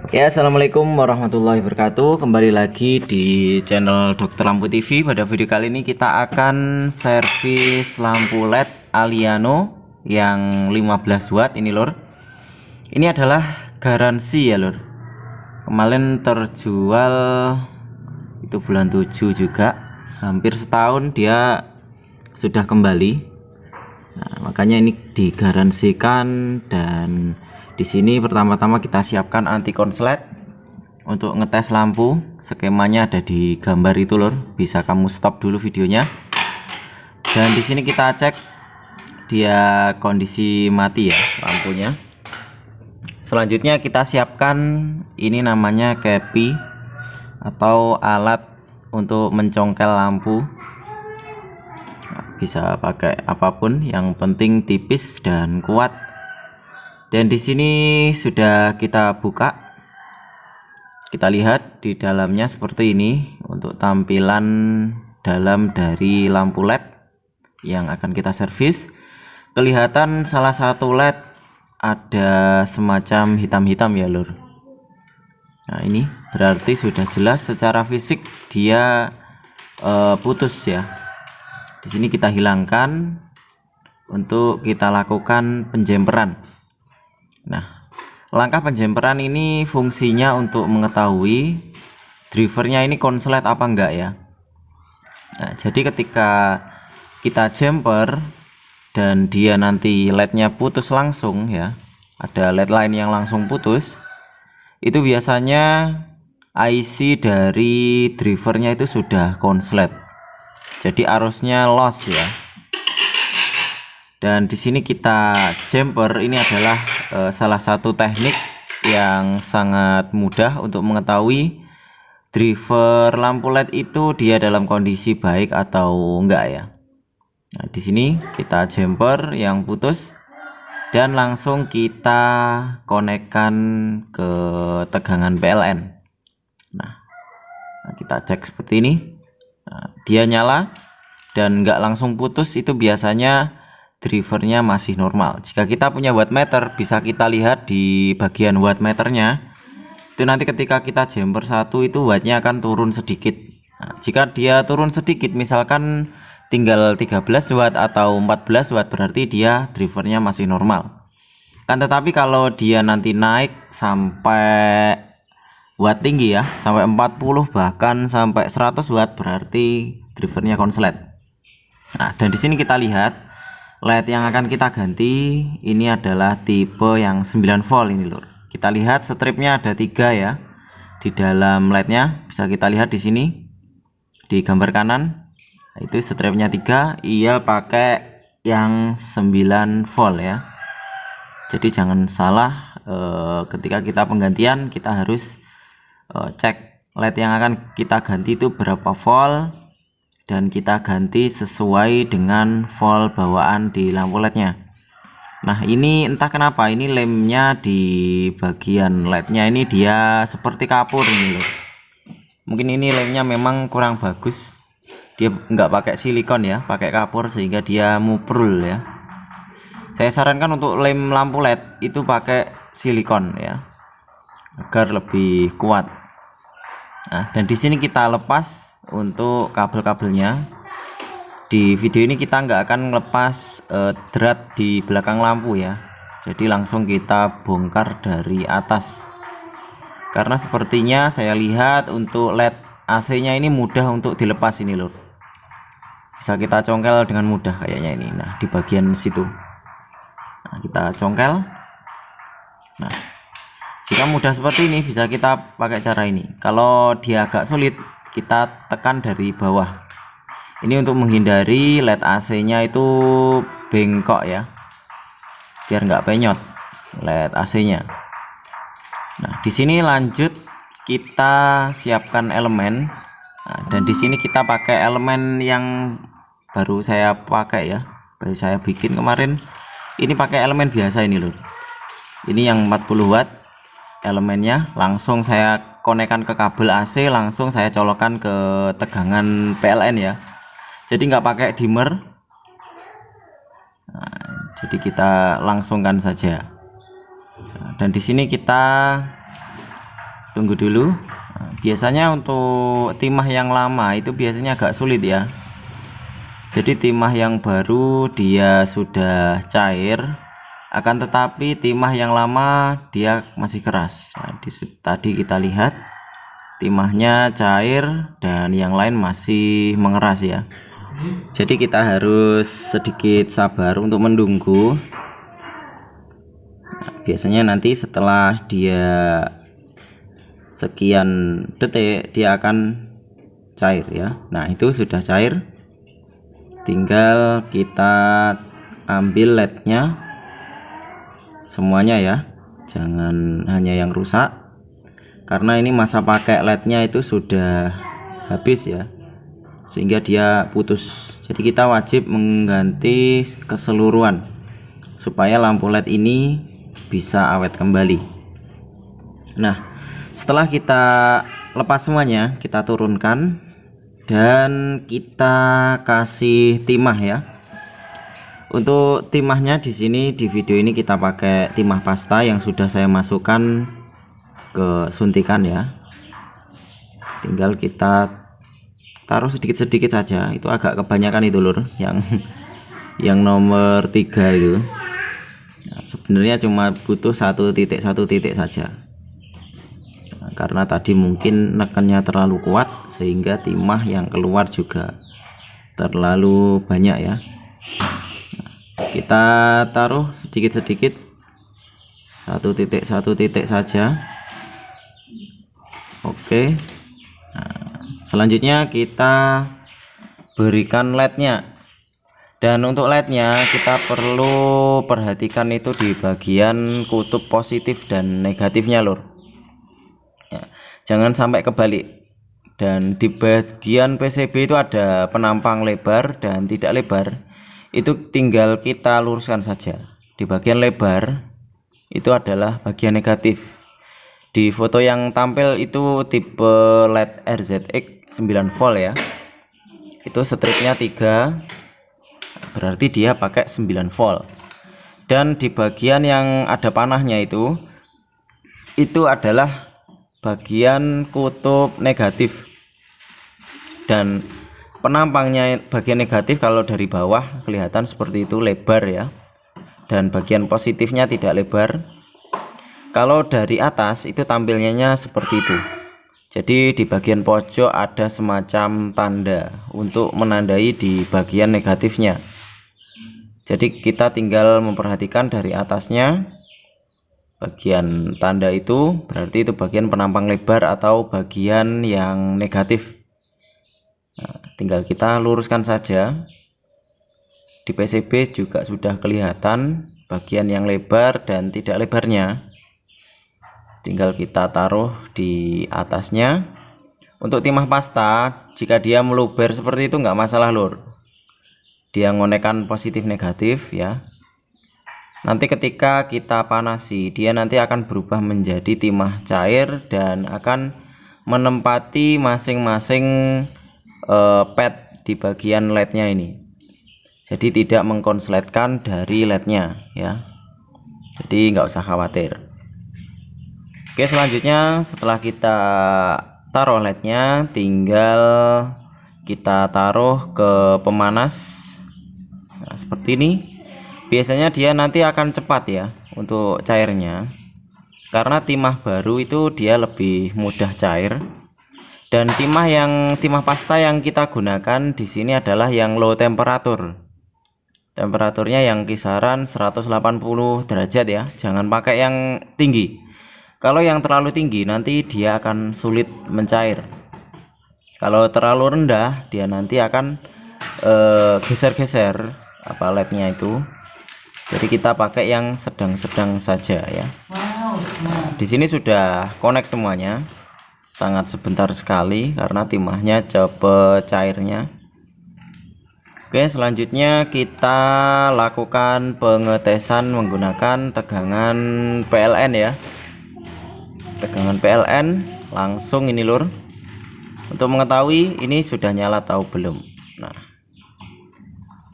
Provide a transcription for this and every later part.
Ya, assalamualaikum warahmatullahi wabarakatuh. Kembali lagi di channel Dokter Lampu TV. Pada video kali ini kita akan servis lampu LED Aliano yang 15 watt ini lur. Ini adalah garansi ya lur. Kemarin terjual itu bulan 7 juga. Hampir setahun dia sudah kembali. Nah, makanya ini digaransikan. Dan di sini pertama-tama kita siapkan anti konslet untuk ngetes lampu. Skemanya ada di gambar itu lur, bisa kamu stop dulu videonya. Dan di sini kita cek dia kondisi mati ya lampunya. Selanjutnya kita siapkan ini namanya kepi atau alat untuk mencongkel lampu. Bisa pakai apapun, yang penting tipis dan kuat. Dan di sini sudah kita buka. Kita lihat di dalamnya seperti ini untuk tampilan dalam dari lampu LED yang akan kita servis. Kelihatan salah satu LED ada semacam hitam-hitam ya lur. Nah, ini berarti sudah jelas secara fisik dia putus ya. Di sini kita hilangkan untuk kita lakukan penjemperan. Nah, langkah penjemperan ini fungsinya untuk mengetahui drivernya ini konslet apa enggak ya. Nah, jadi ketika kita jumper dan dia nanti LED-nya putus langsung ya, ada LED lain yang langsung putus, itu biasanya IC dari drivernya itu sudah konslet. Jadi arusnya loss ya. Dan di sini kita jumper, ini adalah salah satu teknik yang sangat mudah untuk mengetahui driver lampu LED itu dia dalam kondisi baik atau enggak ya. Nah, di sini kita jumper yang putus dan langsung kita konekkan ke tegangan PLN. Nah, kita cek seperti ini. Nah, dia nyala dan enggak langsung putus, itu biasanya drivernya masih normal. Jika kita punya wattmeter, bisa kita lihat di bagian wattmeternya itu nanti ketika kita jumper satu itu wattnya akan turun sedikit. Nah, jika dia turun sedikit, misalkan tinggal 13 watt atau 14 watt, berarti dia drivernya masih normal. Kan tetapi kalau dia nanti naik sampai watt tinggi ya, sampai 40 bahkan sampai 100 watt, berarti drivernya konslet. Nah, dan di sini kita lihat LED yang akan kita ganti ini adalah tipe yang 9 volt ini lur. Kita lihat stripnya ada 3 ya di dalam LED-nya, bisa kita lihat di sini di gambar kanan. Nah, itu stripnya 3, ia pakai yang 9 volt ya. Jadi jangan salah, ketika kita penggantian kita harus cek LED yang akan kita ganti itu berapa volt, dan kita ganti sesuai dengan volt bawaan di lampu LED-nya. Nah, ini entah kenapa ini lemnya di bagian LED-nya ini dia seperti kapur ini loh. Mungkin ini lemnya memang kurang bagus. Dia nggak pakai silikon ya, pakai kapur sehingga dia muprul ya. Saya sarankan untuk lem lampu LED itu pakai silikon ya, agar lebih kuat. Nah, dan di sini kita lepas untuk kabel-kabelnya. Di video ini kita nggak akan lepas drat di belakang lampu ya, jadi langsung kita bongkar dari atas, karena sepertinya saya lihat untuk LED AC nya ini mudah untuk dilepas ini lur, bisa kita congkel dengan mudah kayaknya ini. Nah, di bagian situ, nah, kita congkel. Nah, jika mudah seperti ini bisa kita pakai cara ini. Kalau dia agak sulit, kita tekan dari bawah. Ini untuk menghindari LED AC-nya itu bengkok ya, biar nggak penyot LED AC-nya. Nah, di sini lanjut kita siapkan elemen. Nah, dan di sini kita pakai elemen yang baru saya pakai ya, baru saya bikin kemarin. Ini pakai elemen biasa ini loh. Ini yang 40 watt elemennya, langsung saya konekkan ke kabel AC, langsung saya colokkan ke tegangan PLN ya, jadi nggak pakai dimmer. Nah, jadi kita langsungkan saja. Nah, dan di sini kita tunggu dulu. Nah, biasanya untuk timah yang lama itu biasanya agak sulit ya. Jadi timah yang baru dia sudah cair, akan tetapi timah yang lama dia masih keras. Nah, tadi kita lihat timahnya cair dan yang lain masih mengeras ya. Jadi kita harus sedikit sabar untuk menunggu. Nah, biasanya nanti setelah dia sekian detik dia akan cair ya. Nah, itu sudah cair, tinggal kita ambil lednya semuanya ya, jangan hanya yang rusak, karena ini masa pakai lednya itu sudah habis ya, sehingga dia putus. Jadi kita wajib mengganti keseluruhan supaya lampu led ini bisa awet kembali. Nah, setelah kita lepas semuanya, kita turunkan dan kita kasih timah ya. Untuk timahnya di sini di video ini kita pakai timah pasta yang sudah saya masukkan ke suntikan ya. Tinggal kita taruh sedikit-sedikit saja. Itu agak kebanyakan itu lur, yang nomor 3 itu. Nah, sebenarnya cuma butuh 1 titik saja. Nah, karena tadi mungkin nekannya terlalu kuat sehingga timah yang keluar juga terlalu banyak ya. Kita taruh sedikit-sedikit, 1 titik saja. Oke. Nah, selanjutnya kita berikan lednya, dan untuk lednya kita perlu perhatikan itu di bagian kutub positif dan negatifnya lur ya, jangan sampai kebalik. Dan di bagian PCB itu ada penampang lebar dan tidak lebar, itu tinggal kita luruskan saja. Di bagian lebar itu adalah bagian negatif. Di foto yang tampil itu tipe LED RZX 9 volt ya, itu stripnya 3, berarti dia pakai 9 volt. Dan di bagian yang ada panahnya itu adalah bagian kutub negatif. Dan penampangnya bagian negatif kalau dari bawah kelihatan seperti itu, lebar ya, dan bagian positifnya tidak lebar. Kalau dari atas itu tampilnya seperti itu. Jadi di bagian pojok ada semacam tanda untuk menandai di bagian negatifnya. Jadi kita tinggal memperhatikan dari atasnya, bagian tanda itu berarti itu bagian penampang lebar atau bagian yang negatif. Nah, tinggal kita luruskan saja. Di PCB juga sudah kelihatan bagian yang lebar dan tidak lebarnya. Tinggal kita taruh di atasnya. Untuk timah pasta, jika dia meluber seperti itu nggak masalah lur, dia ngonekan positif negatif ya. Nanti ketika kita panasi, dia nanti akan berubah menjadi timah cair dan akan menempati masing-masing pad di bagian lednya ini. Jadi tidak mengkonsletkan dari lednya ya, jadi nggak usah khawatir. Oke, selanjutnya setelah kita taruh lednya, tinggal kita taruh ke pemanas. Nah, seperti ini. Biasanya dia nanti akan cepat ya untuk cairnya, karena timah baru itu dia lebih mudah cair. Dan timah pasta yang kita gunakan di sini adalah yang low temperatur. Temperaturnya yang kisaran 180 derajat ya, jangan pakai yang tinggi. Kalau yang terlalu tinggi nanti dia akan sulit mencair. Kalau terlalu rendah dia nanti akan geser-geser lednya itu. Jadi kita pakai yang sedang-sedang saja ya. Nah, di sini sudah connect semuanya. Sangat sebentar sekali karena timahnya cepet cairnya. Oke, selanjutnya kita lakukan pengetesan menggunakan tegangan PLN ya. Tegangan PLN langsung ini lur, untuk mengetahui ini sudah nyala atau belum. Nah,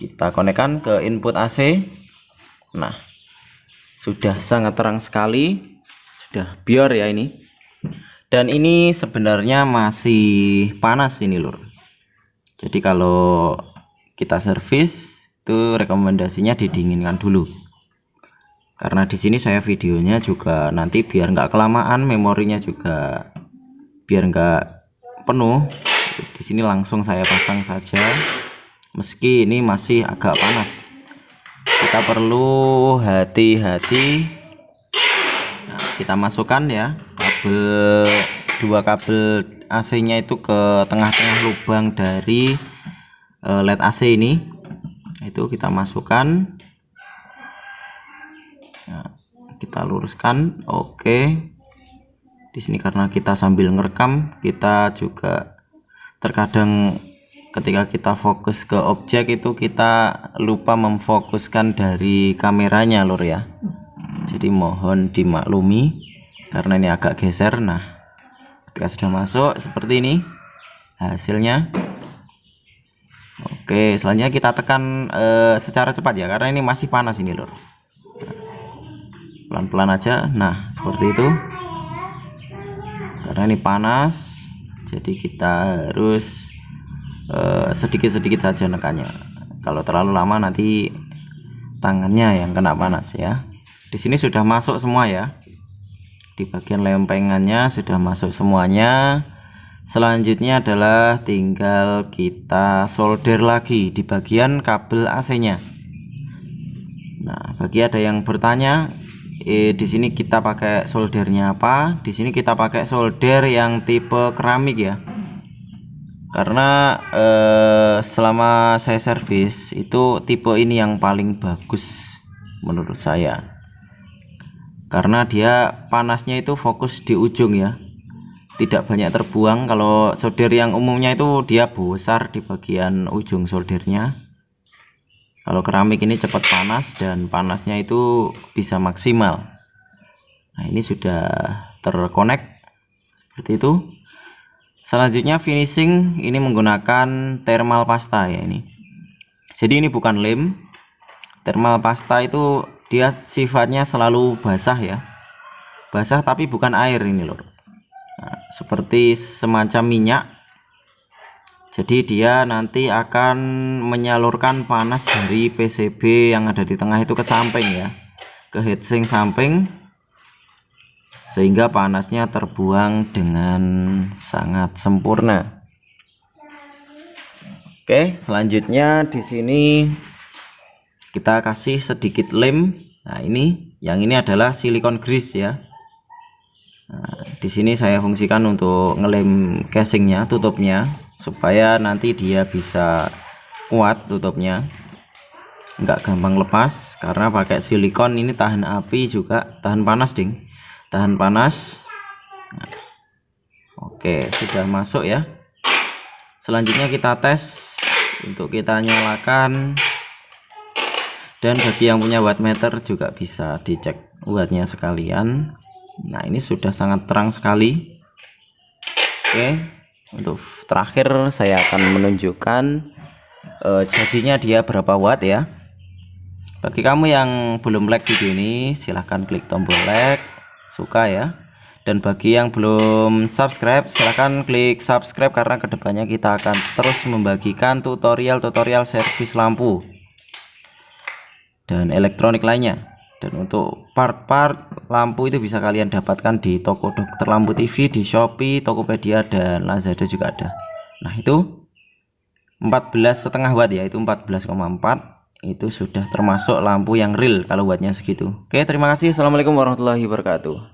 kita konekkan ke input AC. Nah, sudah sangat terang sekali, sudah biar ya ini. Dan ini sebenarnya masih panas ini lur. Jadi kalau kita servis itu rekomendasinya didinginkan dulu. Karena di sini saya videonya juga nanti biar nggak kelamaan, memorinya juga biar nggak penuh. Di sini langsung saya pasang saja. Meski ini masih agak panas, kita perlu hati-hati. Nah, kita masukkan ya dua kabel AC-nya itu ke tengah-tengah lubang dari LED AC ini. Itu kita masukkan. Nah, kita luruskan. Oke. Di sini karena kita sambil ngerekam, kita juga terkadang ketika kita fokus ke objek itu kita lupa memfokuskan dari kameranya lur ya. Jadi mohon dimaklumi karena ini agak geser. Nah, ketika sudah masuk seperti ini hasilnya. Oke, selanjutnya kita tekan secara cepat ya, karena ini masih panas ini lur. Pelan-pelan aja. Nah, seperti itu. Karena ini panas, jadi kita harus sedikit-sedikit saja nekannya. Kalau terlalu lama nanti tangannya yang kena panas ya. Di sini sudah masuk semua ya. Di bagian lempengannya sudah masuk semuanya. Selanjutnya adalah tinggal kita solder lagi di bagian kabel AC-nya. Nah, bagi ada yang bertanya, di sini kita pakai soldernya apa? Di sini kita pakai solder yang tipe keramik ya. Karena selama saya servis itu tipe ini yang paling bagus menurut saya. Karena dia panasnya itu fokus di ujung ya, tidak banyak terbuang. Kalau solder yang umumnya itu dia besar di bagian ujung soldernya. Kalau keramik ini cepat panas dan panasnya itu bisa maksimal. Nah, ini sudah terkonek seperti itu. Selanjutnya finishing ini menggunakan thermal pasta ya ini. Jadi ini bukan lem. Thermal pasta itu dia sifatnya selalu basah ya, basah tapi bukan air ini lor. Nah, seperti semacam minyak. Jadi dia nanti akan menyalurkan panas dari PCB yang ada di tengah itu ke samping ya, ke heatsink samping, sehingga panasnya terbuang dengan sangat sempurna. Oke, selanjutnya di sini kita kasih sedikit lem. Nah, yang ini adalah silikon grease ya. Nah, di sini saya fungsikan untuk ngelem casingnya, tutupnya, supaya nanti dia bisa kuat tutupnya, nggak gampang lepas. Karena pakai silikon ini tahan api juga, tahan panas ding, tahan panas. Nah, oke, sudah masuk ya. Selanjutnya kita tes untuk kita nyalakan. Dan bagi yang punya wattmeter juga bisa dicek wattnya sekalian. Nah, ini sudah sangat terang sekali. Oke, untuk terakhir saya akan menunjukkan jadinya dia berapa watt ya. Bagi kamu yang belum like video ini, silahkan klik tombol like, suka ya. Dan bagi yang belum subscribe, silahkan klik subscribe karena kedepannya kita akan terus membagikan tutorial-tutorial servis lampu dan elektronik lainnya. Dan untuk part-part lampu itu bisa kalian dapatkan di toko Dokter Lampu TV, di Shopee, Tokopedia, dan Lazada juga ada. Nah, itu 14,5 watt ya, itu 14,4. Itu sudah termasuk lampu yang real kalau wattnya segitu. Oke, terima kasih. Assalamualaikum warahmatullahi wabarakatuh.